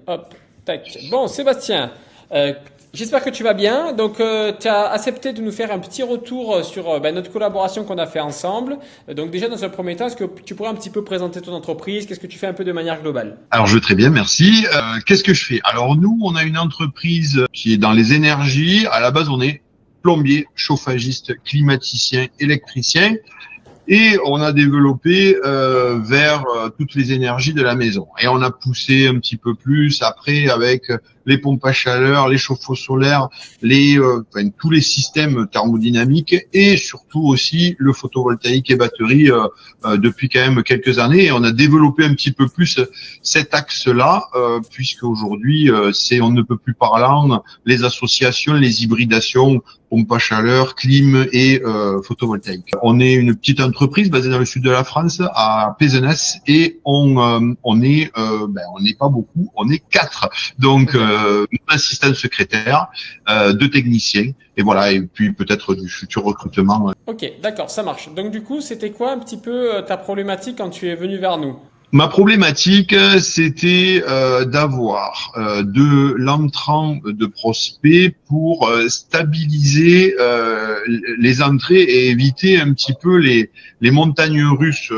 Hop, tac. Bon, Sébastien, j'espère que tu vas bien. Donc, tu as accepté de nous faire un petit retour sur notre collaboration qu'on a fait ensemble. Donc, déjà, dans un premier temps, est-ce que tu pourrais un petit peu présenter ton entreprise? Qu'est-ce que tu fais un peu de manière globale? Alors je vais très bien, merci. Qu'est-ce que je fais? Alors nous, on a une entreprise qui est dans les énergies. À la base, on est plombier, chauffagiste, climaticien, électricien. Et on a développé vers toutes les énergies de la maison. Et on a poussé un petit peu plus après avec les pompes à chaleur, les chauffe-eau solaires, tous les systèmes thermodynamiques et surtout aussi le photovoltaïque et batterie depuis quand même quelques années. Et on a développé un petit peu plus cet axe-là puisque aujourd'hui c'est on ne peut plus parlant les associations, les hybridations pompe à chaleur, clim et photovoltaïque. On est une petite entreprise basée dans le sud de la France, à Pézenas, et on n'est pas beaucoup, on est 4. Donc un assistant secrétaire, 2 techniciens, et voilà, et puis peut-être du futur recrutement. Ok, d'accord, ça marche. Donc, du coup, c'était quoi un petit peu ta problématique quand tu es venu vers nous? Ma problématique, c'était d'avoir de l'entrant de prospects pour stabiliser les entrées et éviter un petit peu les montagnes russes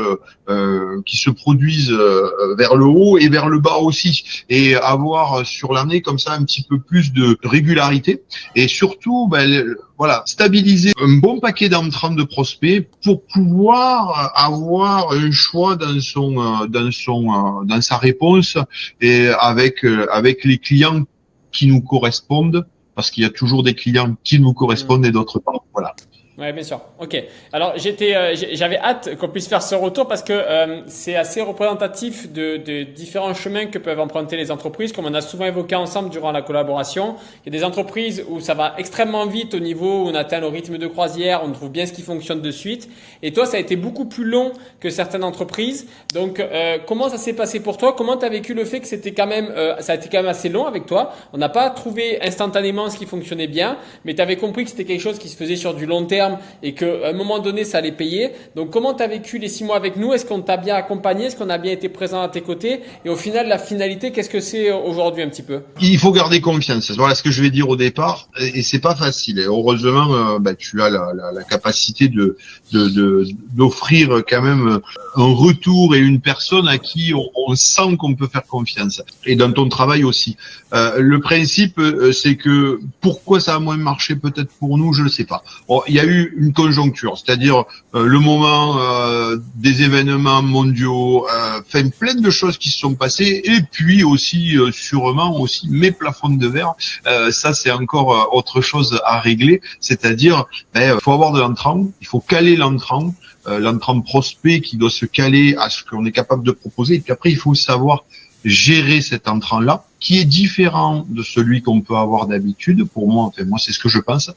qui se produisent vers le haut et vers le bas aussi, et avoir sur l'année comme ça un petit peu plus de régularité et surtout voilà, stabiliser un bon paquet d'entrants de prospects pour pouvoir avoir un choix dans sa réponse et avec les clients qui nous correspondent, parce qu'il y a toujours des clients qui nous correspondent et d'autres pas. Voilà. Ouais, bien sûr. Ok. Alors, j'avais hâte qu'on puisse faire ce retour parce que c'est assez représentatif de différents chemins que peuvent emprunter les entreprises, comme on a souvent évoqué ensemble durant la collaboration. Il y a des entreprises où ça va extrêmement vite au niveau où on atteint le rythme de croisière, on trouve bien ce qui fonctionne de suite. Et toi, ça a été beaucoup plus long que certaines entreprises. Donc, comment ça s'est passé pour toi? Comment tu as vécu le fait que c'était quand même, ça a été quand même assez long avec toi? On n'a pas trouvé instantanément ce qui fonctionnait bien, mais tu avais compris que c'était quelque chose qui se faisait sur du long terme et qu'à un moment donné, ça allait payer. Donc, comment tu as vécu les 6 mois avec nous? Est-ce qu'on t'a bien accompagné? Est-ce qu'on a bien été présent à tes côtés? Et au final, la finalité, qu'est-ce que c'est aujourd'hui un petit peu? Il faut garder confiance. Voilà ce que je vais dire au départ, et c'est pas facile. Et heureusement, tu as la capacité d'offrir quand même un retour et une personne à qui on sent qu'on peut faire confiance. Et dans ton travail aussi. Le principe, c'est que pourquoi ça a moins marché peut-être pour nous, je ne sais pas. Bon, il y a eu une conjoncture, c'est-à-dire le moment des événements mondiaux, plein de choses qui se sont passées, et puis aussi sûrement aussi mes plafonds de verre. Ça c'est encore autre chose à régler, c'est-à-dire faut avoir de l'entrant, il faut caler l'entrant, l'entrant prospect qui doit se caler à ce qu'on est capable de proposer, et puis après il faut savoir gérer cet entrant-là, qui est différent de celui qu'on peut avoir d'habitude. Pour moi, moi c'est ce que je pense.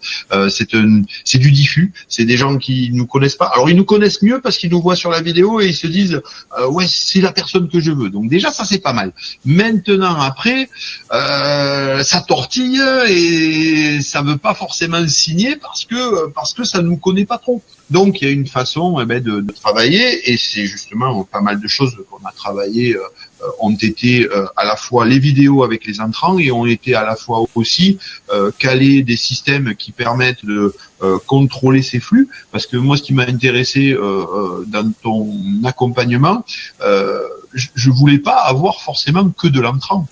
C'est du diffus. C'est des gens qui nous connaissent pas. Alors ils nous connaissent mieux parce qu'ils nous voient sur la vidéo et ils se disent ouais, c'est la personne que je veux. Donc déjà ça c'est pas mal. Maintenant après, ça tortille et ça veut pas forcément signer parce que ça nous connaît pas trop. Donc il y a une façon de travailler, et c'est justement pas mal de choses qu'on a travaillé ont été à la fois les vidéos avec les entrants, et ont été à la fois aussi caler des systèmes qui permettent de contrôler ces flux. Parce que moi, ce qui m'a intéressé dans ton accompagnement, je voulais pas avoir forcément que de l'entrant.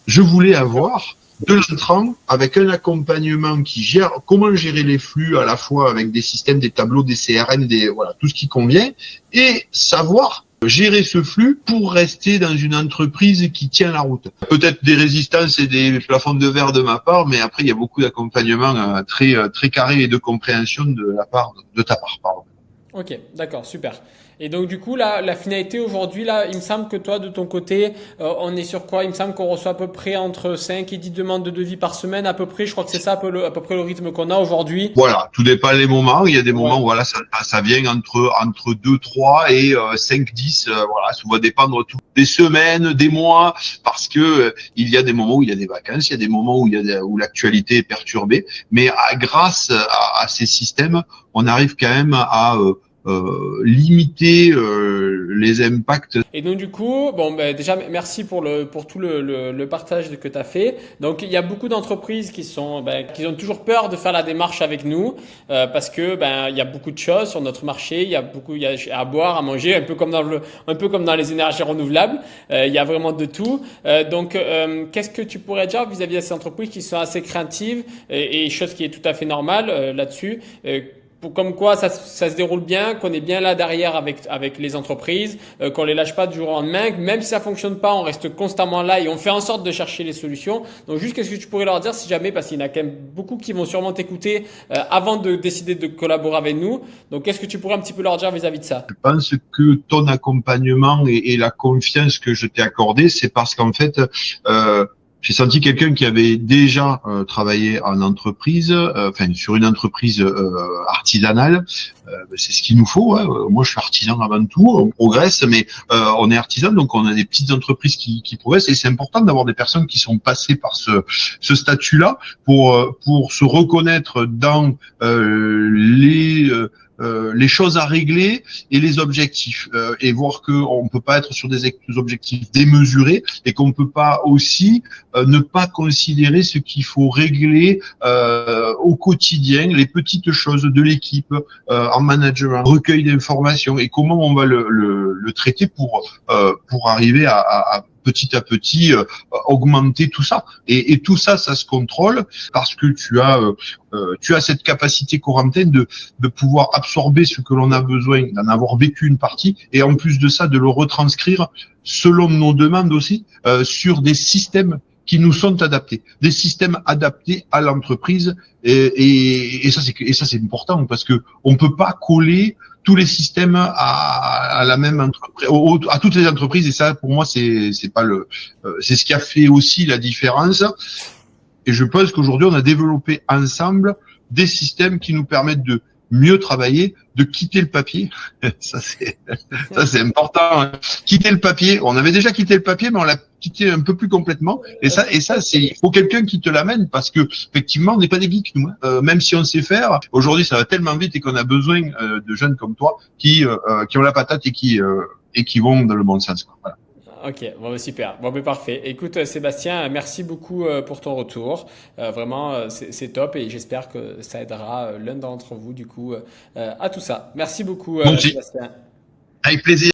Je voulais avoir de l'entrant avec un accompagnement qui gère comment gérer les flux, à la fois avec des systèmes, des tableaux, des CRM, voilà, tout ce qui convient, et savoir gérer ce flux pour rester dans une entreprise qui tient la route. Peut-être des résistances et des plafonds de verre de ma part, mais après il y a beaucoup d'accompagnement très carré et de compréhension de ta part, pardon. Ok, d'accord, super. Et donc du coup, la finalité aujourd'hui, là, il me semble que toi, de ton côté, on est sur quoi? Il me semble qu'on reçoit à peu près entre 5 et 10 demandes de devis par semaine, à peu près. Je crois que c'est ça à peu près le rythme qu'on a aujourd'hui. Voilà, tout dépend des moments. Il y a des moments où voilà, ça vient entre 2, 3 et 5, 10. Voilà, ça va dépendre des semaines, des mois, parce que il y a des moments où il y a des vacances, il y a des moments où l'actualité est perturbée. Mais grâce à ces systèmes, on arrive quand même à limiter les impacts. Et donc du coup, bon, ben, déjà merci pour tout le partage que tu as fait. Donc il y a beaucoup d'entreprises qui ont toujours peur de faire la démarche avec nous parce que il y a beaucoup de choses sur notre marché, il y a à boire, à manger, un peu comme dans les énergies renouvelables. Il y a vraiment de tout. Qu'est-ce que tu pourrais dire vis-à-vis de ces entreprises qui sont assez craintives et chose qui est tout à fait normale là-dessus? Comme quoi ça se déroule bien, qu'on est bien là derrière avec les entreprises, qu'on les lâche pas du jour au lendemain, même si ça fonctionne pas, on reste constamment là et on fait en sorte de chercher les solutions. Donc juste qu'est-ce que tu pourrais leur dire si jamais, parce qu'il y en a quand même beaucoup qui vont sûrement t'écouter avant de décider de collaborer avec nous. Donc qu'est-ce que tu pourrais un petit peu leur dire vis-à-vis de ça? Je pense que ton accompagnement et la confiance que je t'ai accordée, c'est parce qu'en fait, j'ai senti quelqu'un qui avait déjà travaillé en entreprise, enfin sur une entreprise artisanale. C'est ce qu'il nous faut. Hein. Moi, je suis artisan avant tout. On progresse, mais on est artisan, donc on a des petites entreprises qui progressent. Et c'est important d'avoir des personnes qui sont passées par ce statut-là pour se reconnaître dans les choses à régler et les objectifs et voir que on peut pas être sur des objectifs démesurés et qu'on peut pas aussi ne pas considérer ce qu'il faut régler au quotidien, les petites choses de l'équipe en management, recueil d'informations et comment on va le traiter pour arriver à petit à petit augmenter tout ça et tout ça se contrôle parce que tu as cette capacité Corentin de pouvoir absorber ce que l'on a besoin, d'en avoir vécu une partie et en plus de ça de le retranscrire selon nos demandes aussi sur des systèmes qui nous sont adaptés, des systèmes adaptés à l'entreprise et ça c'est important parce que on peut pas coller tous les systèmes à la même entreprise, à toutes les entreprises et ça pour moi c'est pas c'est ce qui a fait aussi la différence et je pense qu'aujourd'hui on a développé ensemble des systèmes qui nous permettent de mieux travailler, de quitter le papier. Ça c'est important. Quitter le papier. On avait déjà quitté le papier, mais on l'a quitté un peu plus complètement. Et ça il faut quelqu'un qui te l'amène parce que effectivement, on n'est pas des geeks nous. Même si on sait faire, aujourd'hui ça va tellement vite et qu'on a besoin de jeunes comme toi qui ont la patate et qui vont dans le bon sens. Quoi. Voilà. Ok, bon, super, bon, parfait. Écoute, Sébastien, merci beaucoup pour ton retour. Vraiment, c'est top et j'espère que ça aidera l'un d'entre vous du coup à tout ça. Merci beaucoup, Bon, Sébastien. avec plaisir.